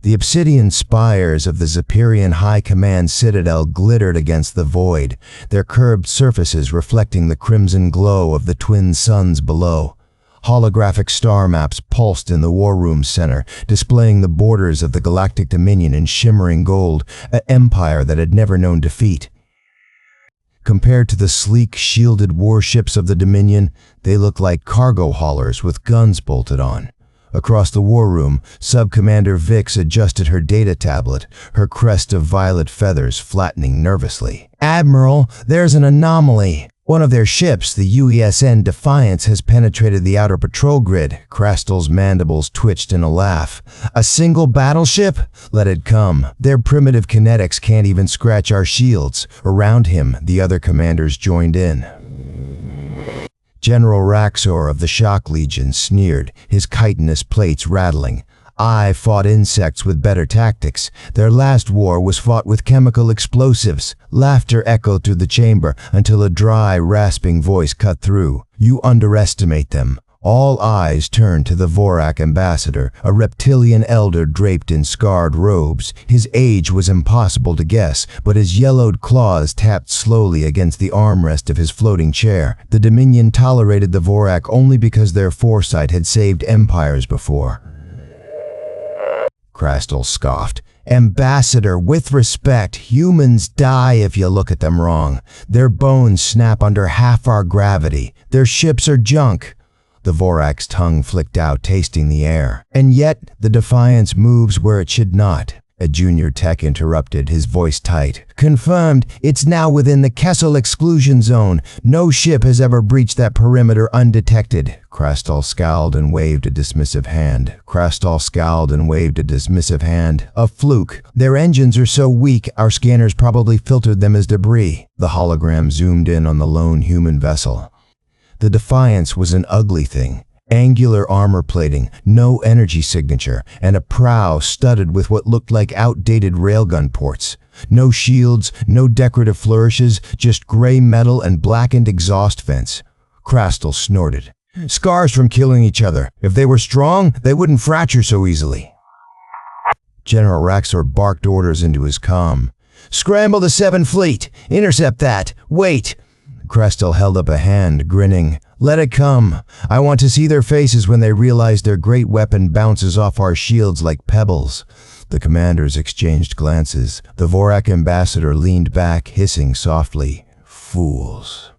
The obsidian spires of the Zephyrian High Command Citadel glittered against the void, their curved surfaces reflecting the crimson glow of the twin suns below. Holographic star maps pulsed in the war room center, displaying the borders of the Galactic Dominion in shimmering gold, an empire that had never known defeat. Compared to the sleek, shielded warships of the Dominion, they looked like cargo haulers with guns bolted on. Across the war room, Sub-Commander Vix adjusted her data tablet, her crest of violet feathers flattening nervously. "Admiral, there's an anomaly. One of their ships, the UESN Defiance, has penetrated the outer patrol grid." Crastal's mandibles twitched in a laugh. "A single battleship? Let it come. Their primitive kinetics can't even scratch our shields." Around him, the other commanders joined in. General Raxor of the Shock Legion sneered, his chitinous plates rattling. "I fought insects with better tactics. Their last war was fought with chemical explosives." Laughter echoed through the chamber until a dry, rasping voice cut through. "You underestimate them." All eyes turned to the Vorak ambassador, a reptilian elder draped in scarred robes. His age was impossible to guess, but his yellowed claws tapped slowly against the armrest of his floating chair. The Dominion tolerated the Vorak only because their foresight had saved empires before. Crastal scoffed. "Ambassador, with respect, humans die if you look at them wrong. Their bones snap under half our gravity. Their ships are junk." The Vorak's tongue flicked out, tasting the air. "And yet, the Defiance moves where it should not." A junior tech interrupted, his voice tight. "Confirmed, it's now within the Kessel exclusion zone. No ship has ever breached that perimeter undetected." Crastal scowled and waved a dismissive hand. "A fluke. Their engines are so weak, our scanners probably filtered them as debris." The hologram zoomed in on the lone human vessel. The Defiance was an ugly thing. Angular armor plating, no energy signature, and a prow studded with what looked like outdated railgun ports. No shields, no decorative flourishes, just gray metal and blackened exhaust vents. Crastal snorted. "Scars from killing each other. If they were strong, they wouldn't fracture so easily." General Raxor barked orders into his comm. "Scramble the 7th Fleet! Intercept that! Wait!" Crastal held up a hand, grinning. "Let it come. I want to see their faces when they realize their great weapon bounces off our shields like pebbles." The commanders exchanged glances. The Vorak ambassador leaned back, hissing softly. "Fools.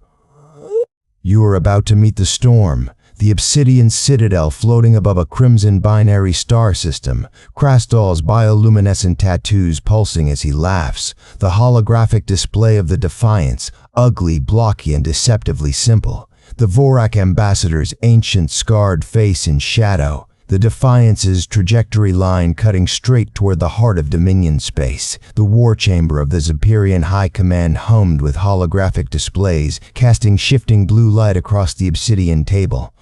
You are about to meet the storm. The obsidian citadel floating above a crimson binary star system, Crastal's bioluminescent tattoos pulsing as he laughs, the holographic display of the Defiance, ugly, blocky, and deceptively simple, the Vorak ambassador's ancient, scarred face in shadow, the Defiance's trajectory line cutting straight toward the heart of Dominion space. The war chamber of the Zephyrian High Command hummed with holographic displays, casting shifting blue light across the obsidian table.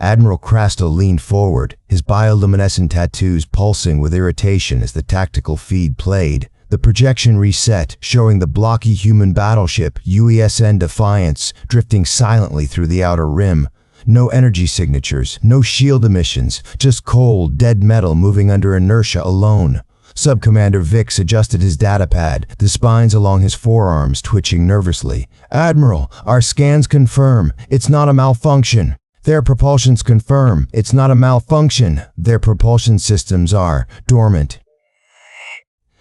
Admiral Crastal leaned forward, his bioluminescent tattoos pulsing with irritation as the tactical feed played. The projection reset, showing the blocky human battleship, UESN Defiance, drifting silently through the outer rim. No energy signatures, no shield emissions, just cold, dead metal moving under inertia alone. Sub-Commander Vix adjusted his datapad, the spines along his forearms twitching nervously. "Admiral, our scans confirm. It's not a malfunction." "Their propulsions confirm. It's not a malfunction. Their propulsion systems are dormant."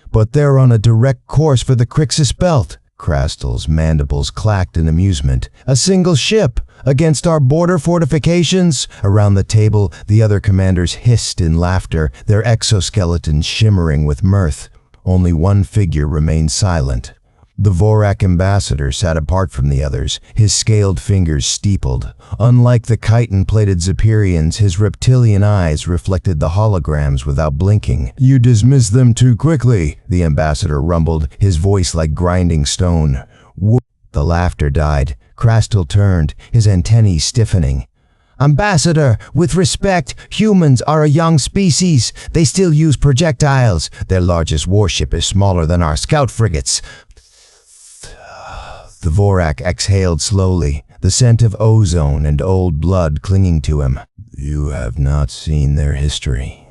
"But they're on a direct course for the Crixus Belt." Crastal's mandibles clacked in amusement. "A single ship against our border fortifications?" Around the table, the other commanders hissed in laughter, their exoskeletons shimmering with mirth. Only one figure remained silent. The Vorak ambassador sat apart from the others, his scaled fingers steepled. Unlike the chitin-plated Zephyrians, his reptilian eyes reflected the holograms without blinking. "You dismiss them too quickly," the ambassador rumbled, his voice like grinding stone. The laughter died. Crastal turned, his antennae stiffening. "Ambassador, with respect, humans are a young species. They still use projectiles. Their largest warship is smaller than our scout frigates." The Vorak exhaled slowly, the scent of ozone and old blood clinging to him. "You have not seen their history.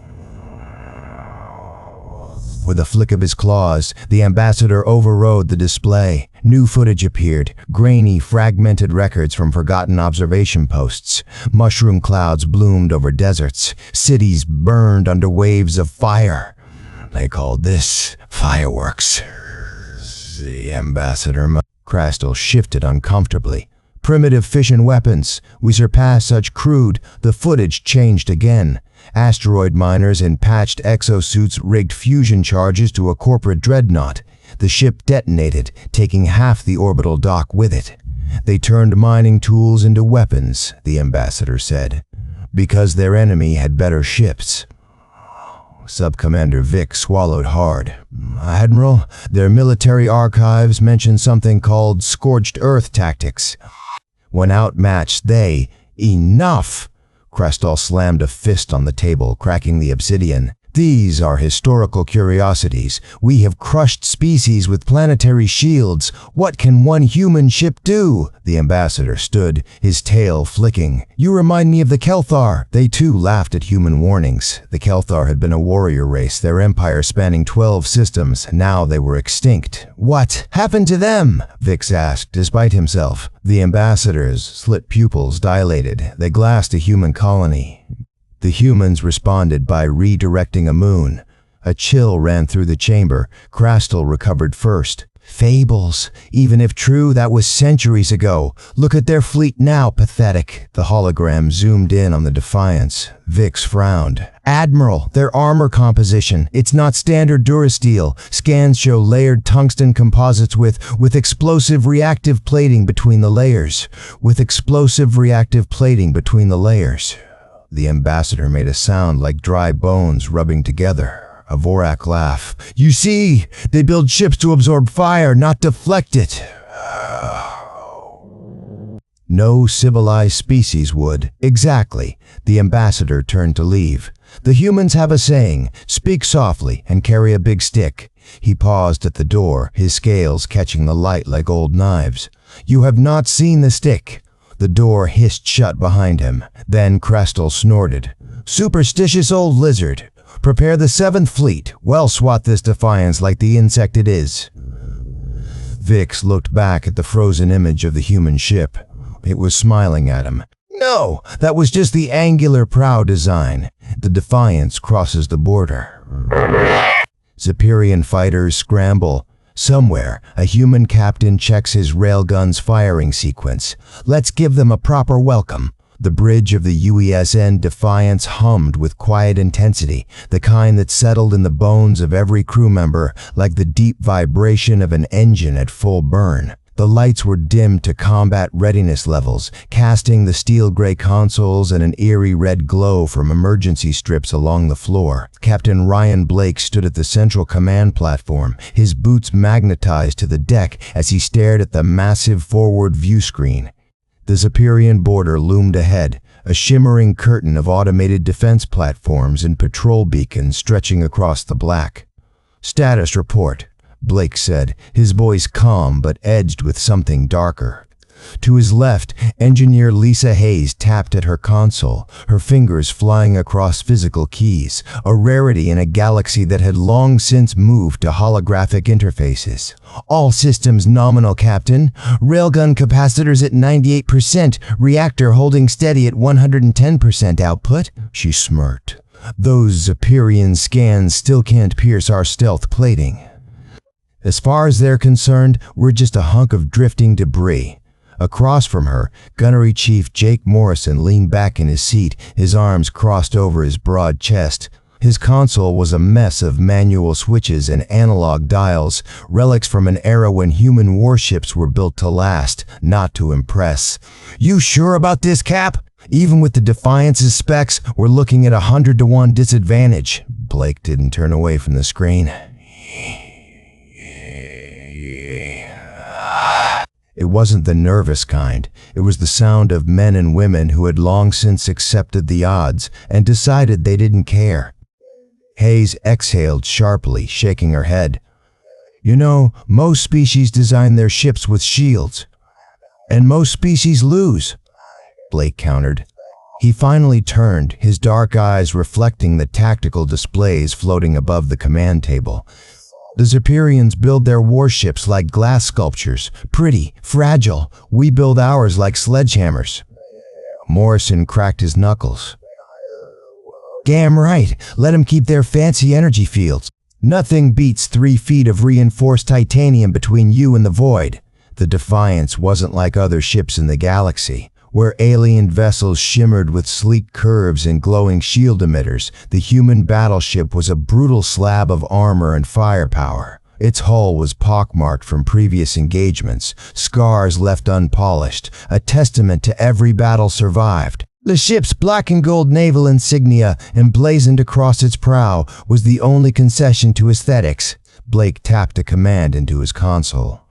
With a flick of his claws, the ambassador overrode the display. New footage appeared, grainy, fragmented records from forgotten observation posts. Mushroom clouds bloomed over deserts. Cities burned under waves of fire. They called this fireworks. The ambassador. Crystal shifted uncomfortably. Primitive fission weapons. We surpassed such crude. The footage changed again. Asteroid miners in patched exosuits rigged fusion charges to a corporate dreadnought. The ship detonated, taking half the orbital dock with it. They turned mining tools into weapons, the ambassador said, because their enemy had better ships. Sub-Commander Vic swallowed hard. Admiral, their military archives mention something called scorched earth tactics. When outmatched, they... Enough! Crystal slammed a fist on the table, cracking the obsidian. These are historical curiosities. We have crushed species with planetary shields. What can one human ship do? The ambassador stood, his tail flicking. You remind me of the Kelthar. They too laughed at human warnings. The Kelthar had been a warrior race, their empire spanning 12 systems. Now they were extinct. What happened to them? Vix asked, despite himself. The ambassador's slit pupils dilated. They glassed a human colony. The humans responded by redirecting a moon. A chill ran through the chamber. Crystal recovered first. Fables. Even if true, that was centuries ago. Look at their fleet now, pathetic. The hologram zoomed in on the Defiance. Vix frowned. Admiral, their armor composition. It's not standard durasteel. Scans show layered tungsten composites with explosive reactive plating between the layers. The ambassador made a sound like dry bones rubbing together. A Vorak laugh. You see, they build ships to absorb fire, not deflect it. No civilized species would. Exactly. The ambassador turned to leave. The humans have a saying, speak softly and carry a big stick. He paused at the door, his scales catching the light like old knives. You have not seen the stick. The door hissed shut behind him. Then Crystal snorted. Superstitious old lizard. Prepare the 7th Fleet. Well swat this Defiance like the insect it is. Vix looked back at the frozen image of the human ship. It was smiling at him. No, that was just the angular prow design. The Defiance crosses the border. Zephyrian fighters scramble. Somewhere, a human captain checks his railgun's firing sequence. Let's give them a proper welcome. The bridge of the UESN Defiance hummed with quiet intensity, the kind that settled in the bones of every crew member like the deep vibration of an engine at full burn. The lights were dimmed to combat readiness levels, casting the steel-gray consoles in an eerie red glow from emergency strips along the floor. Captain Ryan Blake stood at the central command platform, his boots magnetized to the deck as he stared at the massive forward view screen. The Zephyrian border loomed ahead, a shimmering curtain of automated defense platforms and patrol beacons stretching across the black. Status report. Blake said, his voice calm but edged with something darker. To his left, engineer Lisa Hayes tapped at her console, her fingers flying across physical keys, a rarity in a galaxy that had long since moved to holographic interfaces. All systems nominal, Captain. Railgun capacitors at 98%, reactor holding steady at 110% output. She smirked. Those Zephyrian scans still can't pierce our stealth plating. As far as they're concerned, we're just a hunk of drifting debris. Across from her, Gunnery Chief Jake Morrison leaned back in his seat, his arms crossed over his broad chest. His console was a mess of manual switches and analog dials, relics from an era when human warships were built to last, not to impress. You sure about this, Cap? Even with the Defiance's specs, we're looking at 100-to-1 disadvantage. Blake didn't turn away from the screen. It wasn't the nervous kind. It was the sound of men and women who had long since accepted the odds and decided they didn't care. Hayes exhaled sharply, shaking her head. You know, most species design their ships with shields. And most species lose, Blake countered. He finally turned, his dark eyes reflecting the tactical displays floating above the command table. The Zephyrians build their warships like glass sculptures, pretty, fragile. We build ours like sledgehammers. Morrison cracked his knuckles. Damn right, let them keep their fancy energy fields. Nothing beats 3 feet of reinforced titanium between you and the void. The Defiance wasn't like other ships in the galaxy, where alien vessels shimmered with sleek curves and glowing shield emitters. The human battleship was a brutal slab of armor and firepower. Its hull was pockmarked from previous engagements, scars left unpolished, a testament to every battle survived. The ship's black and gold naval insignia, emblazoned across its prow, was the only concession to aesthetics. Blake tapped a command into his console.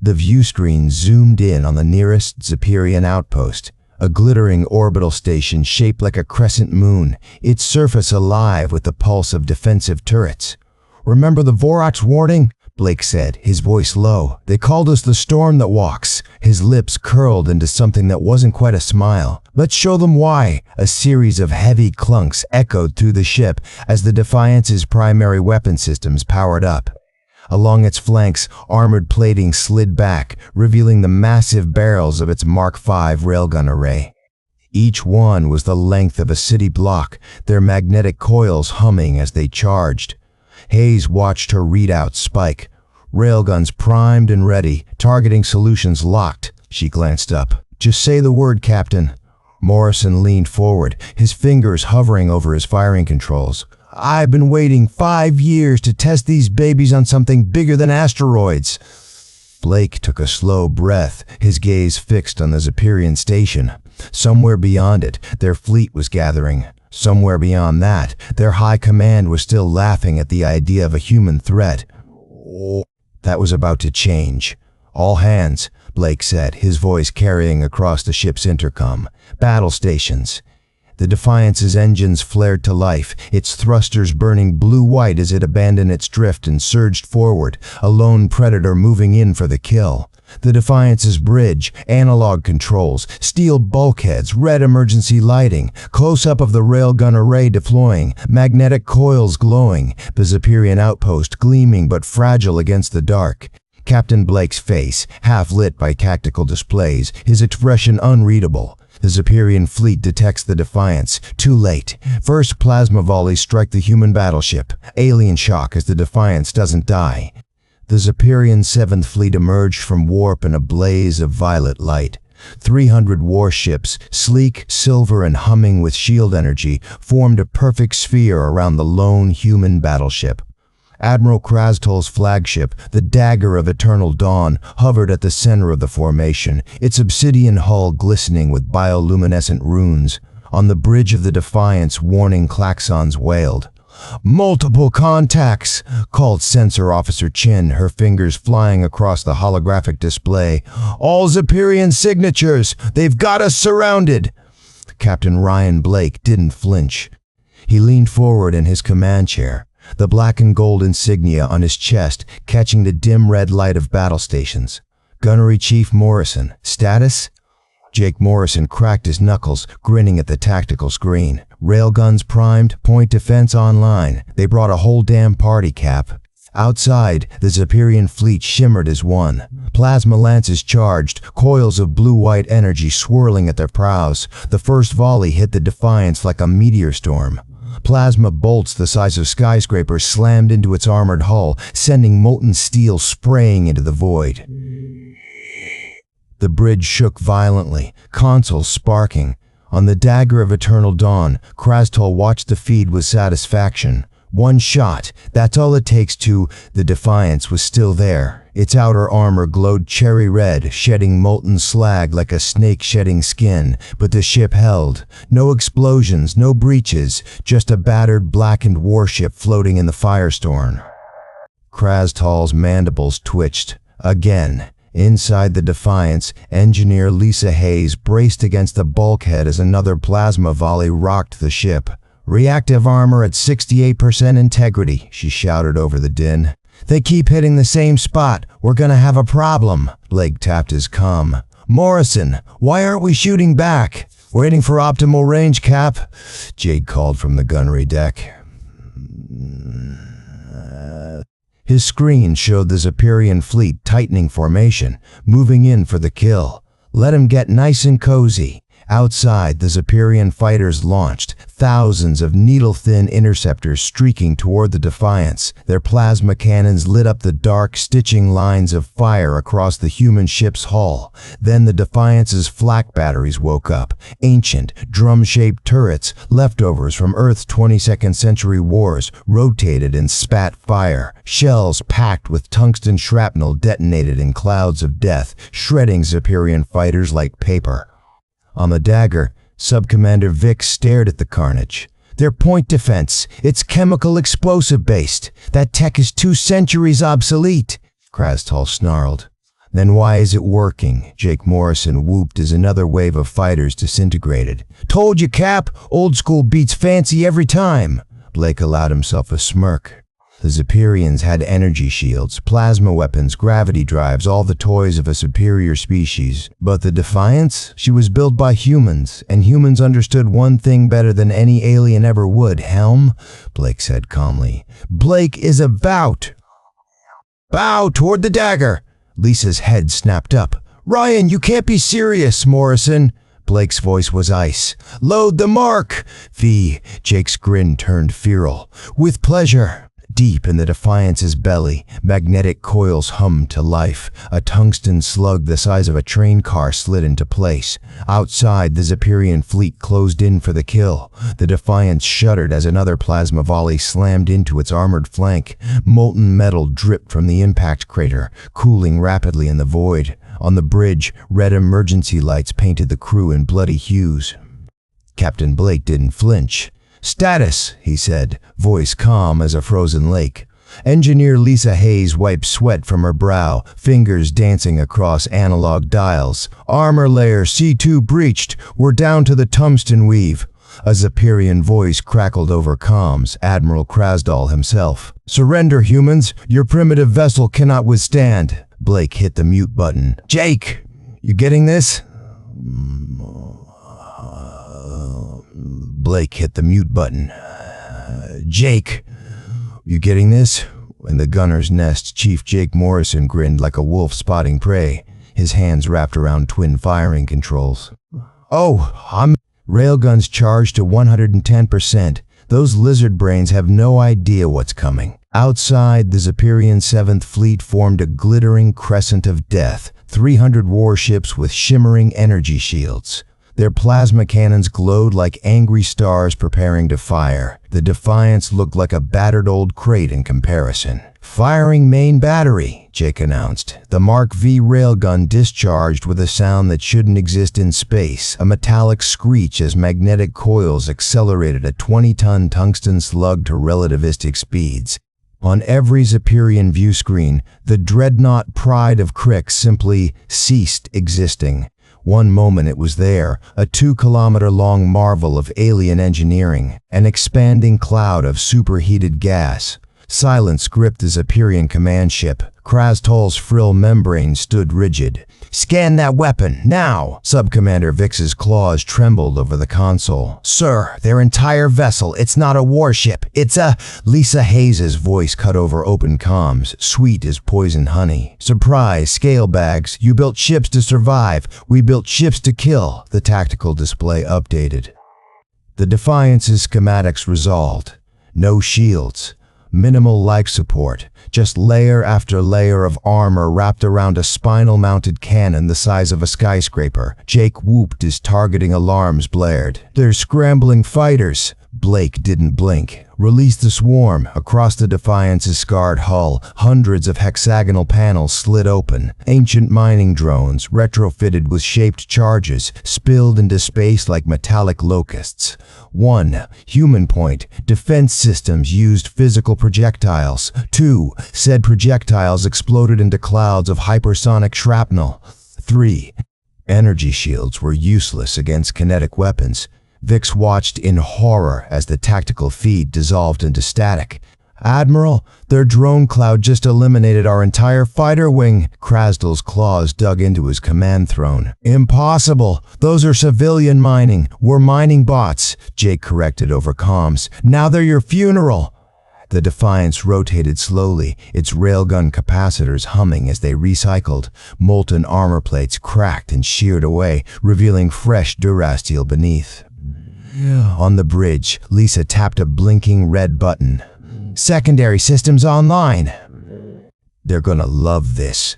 The view screen zoomed in on the nearest Zephyrian outpost, a glittering orbital station shaped like a crescent moon, its surface alive with the pulse of defensive turrets. "Remember the Vorac's warning?" Blake said, his voice low. "They called us the storm that walks." His lips curled into something that wasn't quite a smile. "Let's show them why." A series of heavy clunks echoed through the ship as the Defiance's primary weapon systems powered up. Along its flanks, armored plating slid back, revealing the massive barrels of its Mark V railgun array. Each one was the length of a city block, their magnetic coils humming as they charged. Hayes watched her readout spike. Railguns primed and ready, targeting solutions locked. She glanced up. "Just say the word, Captain." Morrison leaned forward, his fingers hovering over his firing controls. "I've been waiting 5 years to test these babies on something bigger than asteroids." Blake took a slow breath, his gaze fixed on the Zephyrian station. Somewhere beyond it, their fleet was gathering. Somewhere beyond that, their high command was still laughing at the idea of a human threat. That was about to change. "All hands," Blake said, his voice carrying across the ship's intercom. "Battle stations." The Defiance's engines flared to life, its thrusters burning blue-white as it abandoned its drift and surged forward, a lone predator moving in for the kill. The Defiance's bridge, analog controls, steel bulkheads, red emergency lighting, close-up of the railgun array deploying, magnetic coils glowing, the Zephyrian outpost gleaming but fragile against the dark. Captain Blake's face, half lit by tactical displays, his expression unreadable. The Zephyrian fleet detects the Defiance. Too late. First plasma volleys strike the human battleship. Alien shock as the Defiance doesn't die. The Zephyrian 7th Fleet emerged from warp in a blaze of violet light. 300 warships, sleek, silver, and humming with shield energy, formed a perfect sphere around the lone human battleship. Admiral Krastol's flagship, the Dagger of Eternal Dawn, hovered at the center of the formation, its obsidian hull glistening with bioluminescent runes. On the bridge of the Defiance, warning klaxons wailed. "Multiple contacts," called Sensor Officer Chin, her fingers flying across the holographic display. "All Zephyrian signatures! They've got us surrounded!" Captain Ryan Blake didn't flinch. He leaned forward in his command chair, the black and gold insignia on his chest catching the dim red light of battle stations. "Gunnery Chief Morrison, status?" Jake Morrison cracked his knuckles, grinning at the tactical screen. "Railguns primed, point defense online." They brought a whole damn party, Cap. Outside, the Zephyrian fleet shimmered as one. Plasma lances charged, coils of blue-white energy swirling at their prows. The first volley hit the Defiance like a meteor storm. Plasma bolts the size of skyscrapers slammed into its armored hull, sending molten steel spraying into the void. The bridge shook violently, consoles sparking. On the Dagger of Eternal Dawn, Krastol watched the feed with satisfaction. One shot, that's all it takes to... The Defiance was still there. Its outer armor glowed cherry red, shedding molten slag like a snake shedding skin, but the ship held. No explosions, no breaches, just a battered, blackened warship floating in the firestorm. Krastol's mandibles twitched. Again. Inside the Defiance, engineer Lisa Hayes braced against the bulkhead as another plasma volley rocked the ship. "Reactive armor at 68% integrity," she shouted over the din. "They keep hitting the same spot. We're gonna have a problem." Blake tapped his comm. "Morrison, why aren't we shooting back?" Waiting for optimal range, Cap, Jake called from the gunnery deck. His screen showed the Zephyrian fleet tightening formation, moving in for the kill. Let him get nice and cozy. Outside, the Zephyrian fighters launched, thousands of needle-thin interceptors streaking toward the Defiance. Their plasma cannons lit up the dark, stitching lines of fire across the human ship's hull. Then the Defiance's flak batteries woke up, ancient, drum-shaped turrets, leftovers from Earth's 22nd century wars, rotated and spat fire. Shells packed with tungsten shrapnel detonated in clouds of death, shredding Zephyrian fighters like paper. On the Dagger, Subcommander Vic stared at the carnage. Their point defense, it's chemical explosive based. That tech is 2 centuries obsolete, Krastal snarled. Then why is it working? Jake Morrison whooped as another wave of fighters disintegrated. Told you, Cap, old school beats fancy every time. Blake allowed himself a smirk. The Zephyrians had energy shields, plasma weapons, gravity drives, all the toys of a superior species. But the Defiance? She was built by humans, and humans understood one thing better than any alien ever would. Helm? Blake said calmly. Blake is about. Bow toward the Dagger. Lisa's head snapped up. Ryan, you can't be serious, Morrison. Blake's voice was ice. Load the mark. V. Jake's grin turned feral. With pleasure. Deep in the Defiance's belly, magnetic coils hummed to life. A tungsten slug the size of a train car slid into place. Outside, the Zephyrian fleet closed in for the kill. The Defiance shuddered as another plasma volley slammed into its armored flank. Molten metal dripped from the impact crater, cooling rapidly in the void. On the bridge, red emergency lights painted the crew in bloody hues. Captain Blake didn't flinch. Status, he said, voice calm as a frozen lake. Engineer Lisa Hayes wiped sweat from her brow, fingers dancing across analog dials. Armor layer C2 breached. We're down to the tungsten weave. A Zephyrian voice crackled over comms, Admiral Krasdal himself. Surrender, humans. Your primitive vessel cannot withstand. Blake hit the mute button. Jake, you getting this? Blake hit the mute button. Jake, you getting this? In the gunner's nest, Chief Jake Morrison grinned like a wolf spotting prey, his hands wrapped around twin firing controls. Oh, Railguns charged to 110%. Those lizard brains have no idea what's coming. Outside, the Zephyrian 7th Fleet formed a glittering crescent of death, 300 warships with shimmering energy shields. Their plasma cannons glowed like angry stars preparing to fire. The Defiance looked like a battered old crate in comparison. Firing main battery, Jake announced. The Mark V railgun discharged with a sound that shouldn't exist in space, a metallic screech as magnetic coils accelerated a 20-ton tungsten slug to relativistic speeds. On every Zephyrian view screen, the dreadnought pride of Crick simply ceased existing. One moment it was there, a 2-kilometer-long marvel of alien engineering, an expanding cloud of superheated gas. Silence gripped the Zephyrian command ship. Krastal's frill membrane stood rigid. Scan that weapon, now! Subcommander Vix's claws trembled over the console. Sir, their entire vessel, it's not a warship, it's a... Lisa Hayes' voice cut over open comms, sweet as poison honey. Surprise, scale bags, you built ships to survive, we built ships to kill, the tactical display updated. The Defiance's schematics resolved. No shields. Minimal life support, just layer after layer of armor wrapped around a spinal-mounted cannon the size of a skyscraper. Jake whooped as targeting alarms blared. They're scrambling fighters. Blake didn't blink. Release the swarm. Across the Defiance's scarred hull, hundreds of hexagonal panels slid open. Ancient mining drones, retrofitted with shaped charges, spilled into space like metallic locusts. 1. Human point. Defense systems used physical projectiles. 2. Said projectiles exploded into clouds of hypersonic shrapnel. 3. Energy shields were useless against kinetic weapons. Vix watched in horror as the tactical feed dissolved into static. Admiral, their drone cloud just eliminated our entire fighter wing. Krasdal's claws dug into his command throne. Impossible. Those are civilian mining. We're mining bots, Jake corrected over comms. Now they're your funeral. The Defiance rotated slowly, its railgun capacitors humming as they recycled. Molten armor plates cracked and sheared away, revealing fresh durasteel beneath. On the bridge, Lisa tapped a blinking red button. Secondary systems online. They're gonna love this.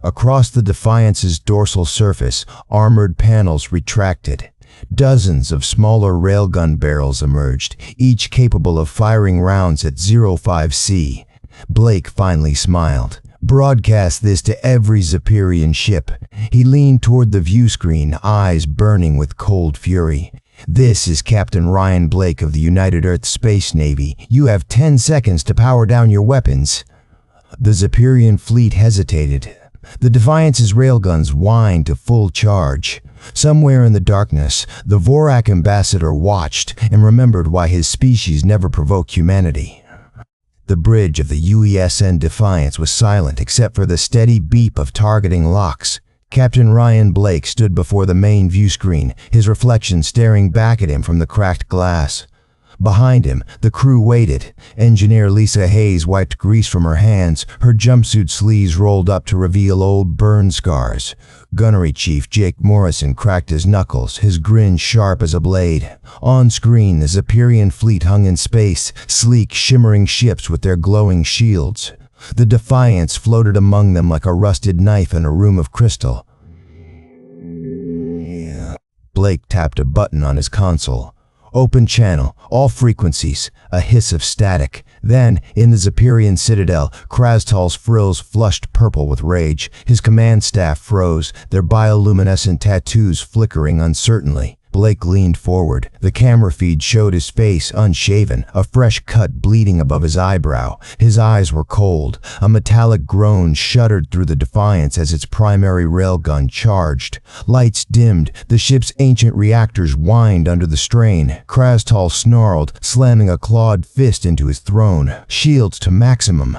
Across the Defiance's dorsal surface, armored panels retracted. Dozens of smaller railgun barrels emerged, each capable of firing rounds at 05C. Blake finally smiled. Broadcast this to every Zephyrian ship. He leaned toward the view screen, eyes burning with cold fury. This is Captain Ryan Blake of the United Earth Space Navy. You have 10 seconds to power down your weapons. The Zephyrian fleet hesitated. The Defiance's railguns whined to full charge. Somewhere in the darkness, the Vorak ambassador watched and remembered why his species never provoked humanity. The bridge of the UESN Defiance was silent except for the steady beep of targeting locks. Captain Ryan Blake stood before the main view screen, his reflection staring back at him from the cracked glass. Behind him, the crew waited. Engineer Lisa Hayes wiped grease from her hands, her jumpsuit sleeves rolled up to reveal old burn scars. Gunnery Chief Jake Morrison cracked his knuckles, his grin sharp as a blade. On screen, the Zephyrian fleet hung in space, sleek, shimmering ships with their glowing shields. The Defiance floated among them like a rusted knife in a room of crystal. Blake tapped a button on his console. Open channel, all frequencies, a hiss of static. Then, in the Zephyrian citadel, Krastal's frills flushed purple with rage. His command staff froze, their bioluminescent tattoos flickering uncertainly. Blake leaned forward. The camera feed showed his face unshaven, a fresh cut bleeding above his eyebrow. His eyes were cold. A metallic groan shuddered through the Defiance as its primary railgun charged. Lights dimmed. The ship's ancient reactors whined under the strain. Krastal snarled, slamming a clawed fist into his throne. Shields to maximum.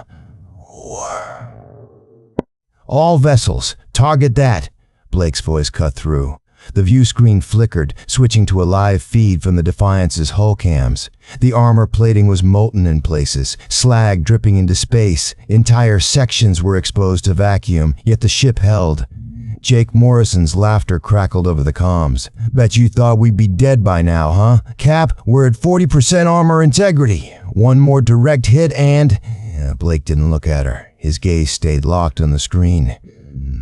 All vessels, target that. Blake's voice cut through. The view screen flickered, switching to a live feed from the Defiance's hull cams. The armor plating was molten in places, slag dripping into space. Entire sections were exposed to vacuum, yet the ship held. Jake Morrison's laughter crackled over the comms. Bet you thought we'd be dead by now, huh? Cap, we're at 40% armor integrity. One more direct hit and... Blake didn't look at her. His gaze stayed locked on the screen.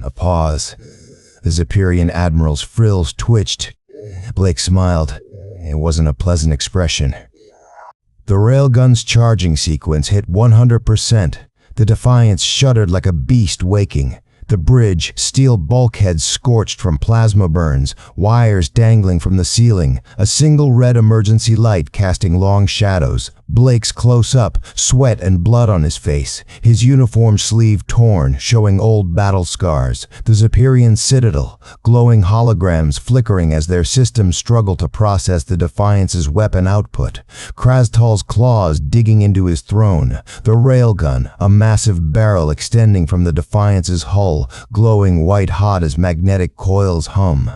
A pause. The Zephyrian admiral's frills twitched. Blake smiled. It wasn't a pleasant expression. The railgun's charging sequence hit 100%. The Defiance shuddered like a beast waking. The bridge, steel bulkheads scorched from plasma burns, wires dangling from the ceiling, a single red emergency light casting long shadows. Blake's close up, sweat and blood on his face, his uniform sleeve torn, showing old battle scars. The Zephyrian citadel, glowing holograms flickering as their systems struggle to process the Defiance's weapon output. Krastal's claws digging into his throne. The railgun, a massive barrel extending from the Defiance's hull, glowing white-hot as magnetic coils hum.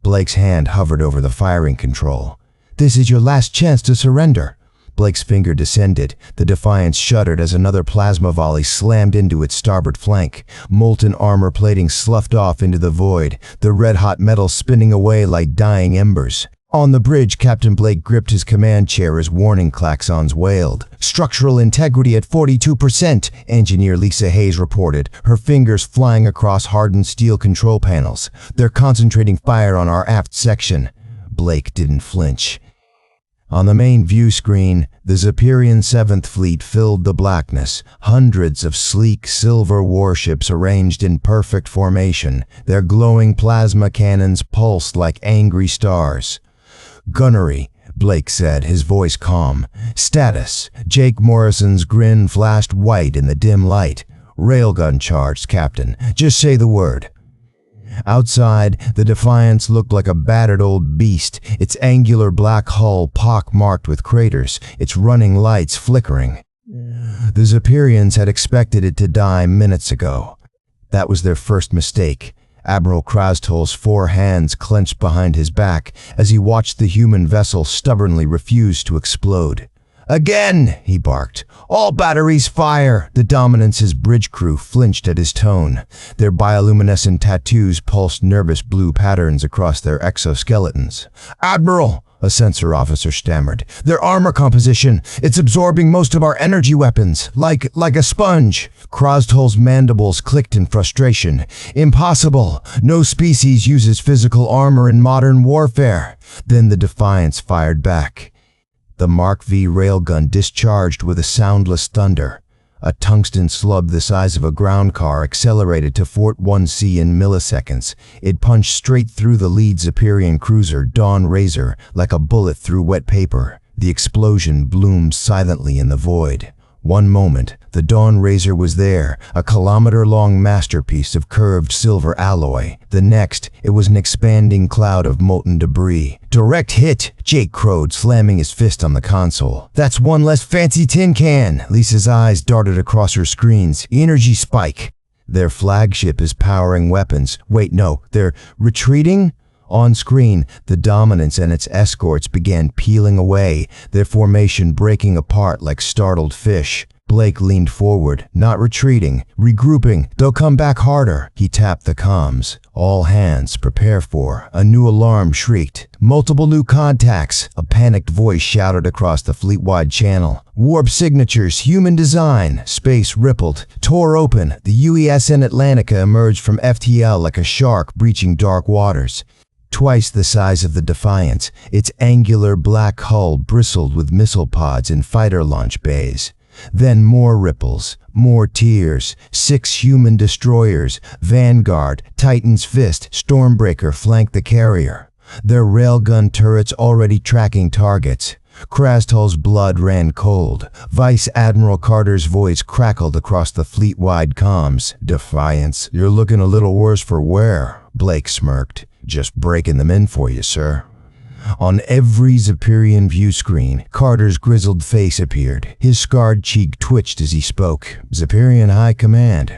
Blake's hand hovered over the firing control. This is your last chance to surrender. Blake's finger descended. The Defiance shuddered as another plasma volley slammed into its starboard flank. Molten armor plating sloughed off into the void, the red-hot metal spinning away like dying embers. On the bridge, Captain Blake gripped his command chair as warning klaxons wailed. Structural integrity at 42%, Engineer Lisa Hayes reported, her fingers flying across hardened steel control panels. They're concentrating fire on our aft section. Blake didn't flinch. On the main view screen, the Zephyrian 7th Fleet filled the blackness, hundreds of sleek silver warships arranged in perfect formation. Their glowing plasma cannons pulsed like angry stars. Gunnery, Blake said, his voice calm. Status. Jake Morrison's grin flashed white in the dim light. Railgun charged, Captain. Just say the word. Outside, the Defiance looked like a battered old beast, its angular black hull pock-marked with craters, its running lights flickering. The Zephyrians had expected it to die minutes ago. That was their first mistake. Admiral Krastol's 4 hands clenched behind his back as he watched the human vessel stubbornly refuse to explode. "Again!" he barked. "All batteries fire!" The Dominance's bridge crew flinched at his tone. Their bioluminescent tattoos pulsed nervous blue patterns across their exoskeletons. "Admiral!" a sensor officer stammered. "Their armor composition, it's absorbing most of our energy weapons, like a sponge." Krastol's mandibles clicked in frustration. "Impossible! No species uses physical armor in modern warfare." Then the Defiance fired back. The Mark V railgun discharged with a soundless thunder. A tungsten slug the size of a ground car accelerated to Fort 1C in milliseconds. It punched straight through the lead Zephyrian cruiser, Dawn Razor, like a bullet through wet paper. The explosion bloomed silently in the void. One moment, the Dawn Razor was there, a kilometer-long masterpiece of curved silver alloy. The next, it was an expanding cloud of molten debris. "Direct hit," Jake crowed, slamming his fist on the console. "That's one less fancy tin can." Lisa's eyes darted across her screens. "Energy spike." "Their flagship is powering weapons." "Wait, no, they're retreating?" On screen, the Dominance and its escorts began peeling away, their formation breaking apart like startled fish. Blake leaned forward, not retreating, regrouping. "They'll come back harder." He tapped the comms. "All hands, prepare for." A new alarm shrieked. "Multiple new contacts." A panicked voice shouted across the fleet-wide channel. "Warp signatures, human design." Space rippled, tore open. The UESN Atlantica emerged from FTL like a shark breaching dark waters. Twice the size of the Defiance, its angular black hull bristled with missile pods in fighter launch bays. Then more ripples, more tears. 6 human destroyers, Vanguard, Titan's Fist, Stormbreaker flanked the carrier, their railgun turrets already tracking targets. Krastol's blood ran cold. Vice Admiral Carter's voice crackled across the fleet-wide comms. "Defiance, you're looking a little worse for wear." Blake smirked. "Just breaking them in for you, sir." On every Zephyrian view screen, Carter's grizzled face appeared. His scarred cheek twitched as he spoke. "Zephyrian High Command,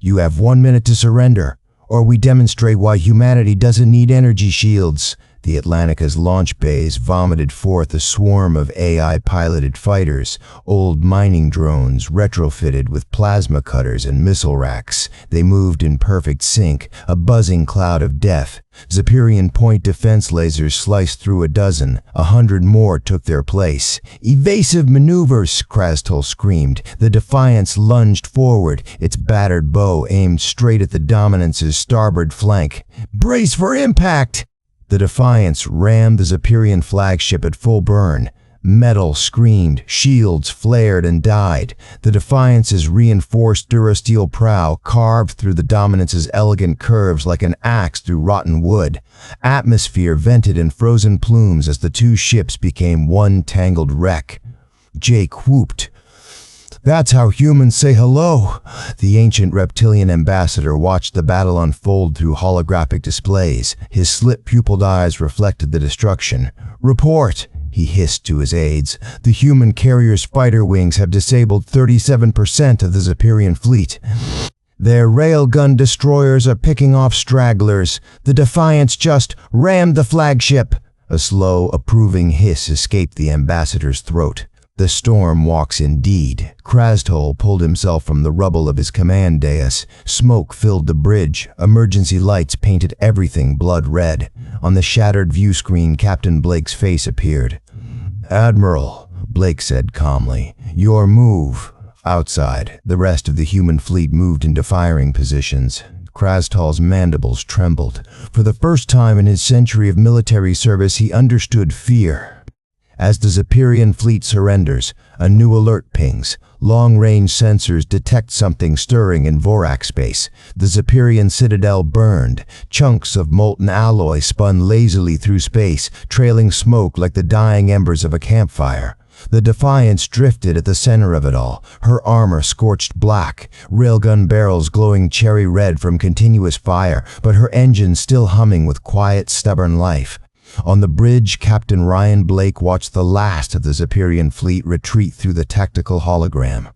you have 1 minute to surrender, or we demonstrate why humanity doesn't need energy shields." The Atlantica's launch bays vomited forth a swarm of AI-piloted fighters, old mining drones retrofitted with plasma cutters and missile racks. They moved in perfect sync, a buzzing cloud of death. Zephyrian point defense lasers sliced through a dozen. 100 more took their place. "Evasive maneuvers!" Krastol screamed. The Defiance lunged forward, its battered bow aimed straight at the Dominance's starboard flank. "Brace for impact!" The Defiance rammed the Zephyrian flagship at full burn. Metal screamed, shields flared and died. The Defiance's reinforced durasteel prow carved through the Dominance's elegant curves like an axe through rotten wood. Atmosphere vented in frozen plumes as the 2 ships became one tangled wreck. Jake whooped. "That's how humans say hello." The ancient reptilian ambassador watched the battle unfold through holographic displays. His slit-pupiled eyes reflected the destruction. "Report," he hissed to his aides. "The human carrier's fighter wings have disabled 37% of the Zephyrian fleet. Their railgun destroyers are picking off stragglers. The Defiance just rammed the flagship." A slow, approving hiss escaped the ambassador's throat. "The storm walks indeed." Krastol pulled himself from the rubble of his command dais. Smoke filled the bridge. Emergency lights painted everything blood red. On the shattered view screen, Captain Blake's face appeared. "Admiral," Blake said calmly, "your move." Outside, the rest of the human fleet moved into firing positions. Krastol's mandibles trembled. For the first time in his century of military service, he understood fear. As the Zephyrian fleet surrenders, a new alert pings. Long-range sensors detect something stirring in Vorak space. The Zephyrian citadel burned. Chunks of molten alloy spun lazily through space, trailing smoke like the dying embers of a campfire. The Defiance drifted at the center of it all, her armor scorched black, railgun barrels glowing cherry red from continuous fire, but her engine still humming with quiet, stubborn life. On the bridge, Captain Ryan Blake watched the last of the Superior fleet retreat through the tactical hologram.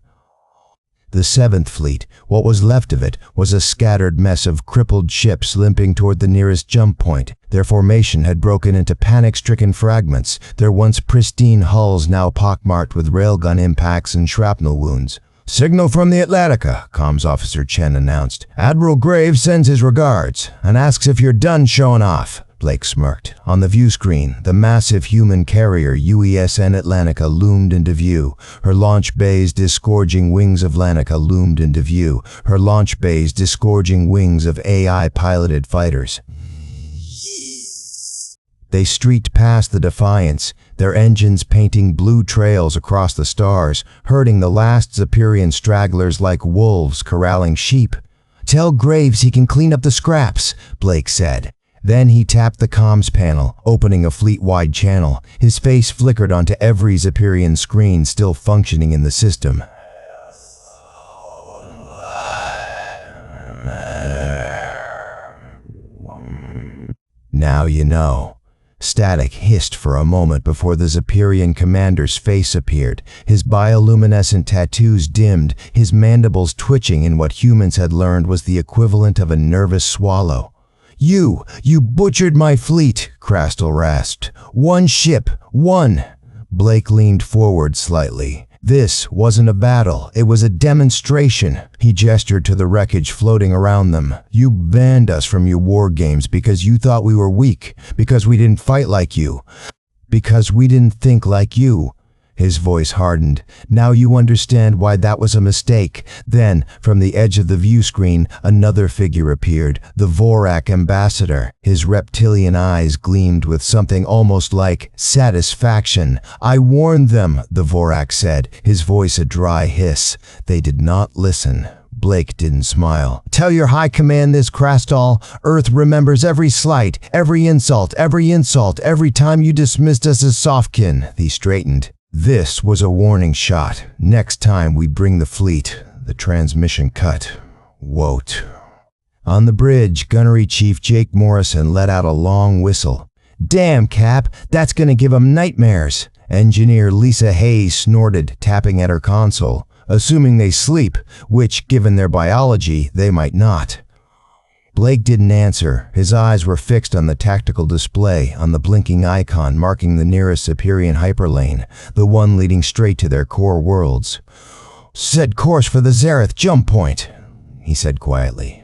The 7th Fleet, what was left of it, was a scattered mess of crippled ships limping toward the nearest jump point. Their formation had broken into panic-stricken fragments, their once pristine hulls now pockmarked with railgun impacts and shrapnel wounds. "Signal from the Atlantica," Comms Officer Chen announced. "Admiral Graves sends his regards and asks if you're done showing off." Blake smirked. On the view screen, the massive human carrier UESN Atlantica loomed into view. Her launch bays disgorging wings of Atlantica loomed into view. Her launch bays disgorging wings of AI-piloted fighters. They streaked past the Defiance, their engines painting blue trails across the stars, herding the last Superior stragglers like wolves corralling sheep. "Tell Graves he can clean up the scraps," Blake said. Then he tapped the comms panel, opening a fleet-wide channel. His face flickered onto every Superior screen still functioning in the system. "Now you know." Static hissed for a moment before the Superior commander's face appeared. His bioluminescent tattoos dimmed, his mandibles twitching in what humans had learned was the equivalent of a nervous swallow. You butchered my fleet," Crastle rasped. "One ship, one." Blake leaned forward slightly. "This wasn't a battle, it was a demonstration." He gestured to the wreckage floating around them. "You banned us from your war games because you thought we were weak, because we didn't fight like you, because we didn't think like you." His voice hardened. "Now you understand why that was a mistake." Then, from the edge of the view screen, another figure appeared, the Vorak ambassador. His reptilian eyes gleamed with something almost like satisfaction. "I warned them," the Vorak said, his voice a dry hiss. They did not listen. Blake didn't smile. "Tell your high command this, Crastal. Earth remembers every slight, every insult, every time you dismissed us as softkin." He straightened. "This was a warning shot. Next time we bring the fleet." The transmission cut. Wote. On the bridge, Gunnery Chief Jake Morrison let out a long whistle. "Damn, Cap, that's gonna give 'em nightmares." Engineer Lisa Hayes snorted, tapping at her console, assuming they sleep, which, given their biology, they might not. Blake didn't answer. His eyes were fixed on the tactical display, on the blinking icon marking the nearest Superior hyperlane, the one leading straight to their core worlds. "Set course for the Zareth jump point," he said quietly.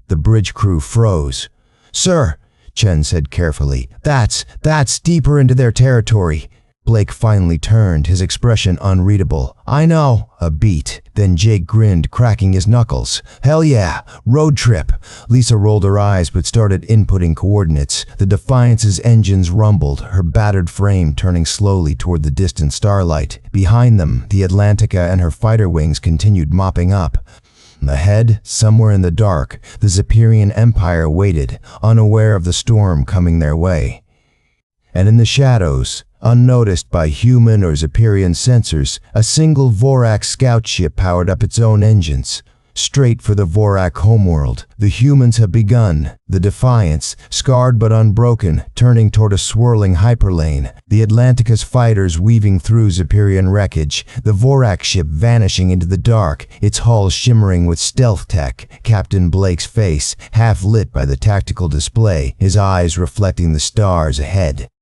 The bridge crew froze. "Sir," Chen said carefully, that's deeper into their territory." Blake finally turned, his expression unreadable. "I know." A beat. Then Jake grinned, cracking his knuckles. "Hell yeah, road trip." Lisa rolled her eyes but started inputting coordinates. The Defiance's engines rumbled, her battered frame turning slowly toward the distant starlight. Behind them, the Atlantica and her fighter wings continued mopping up. Ahead, somewhere in the dark, the Superior Empire waited, unaware of the storm coming their way. And in the shadows, unnoticed by human or Superior sensors, a single Vorak scout ship powered up its own engines. Straight for the Vorak homeworld, the humans have begun. The Defiance, scarred but unbroken, turning toward a swirling hyperlane. The Atlantica's fighters weaving through Superior wreckage. The Vorak ship vanishing into the dark, its hull shimmering with stealth tech. Captain Blake's face, half lit by the tactical display, his eyes reflecting the stars ahead.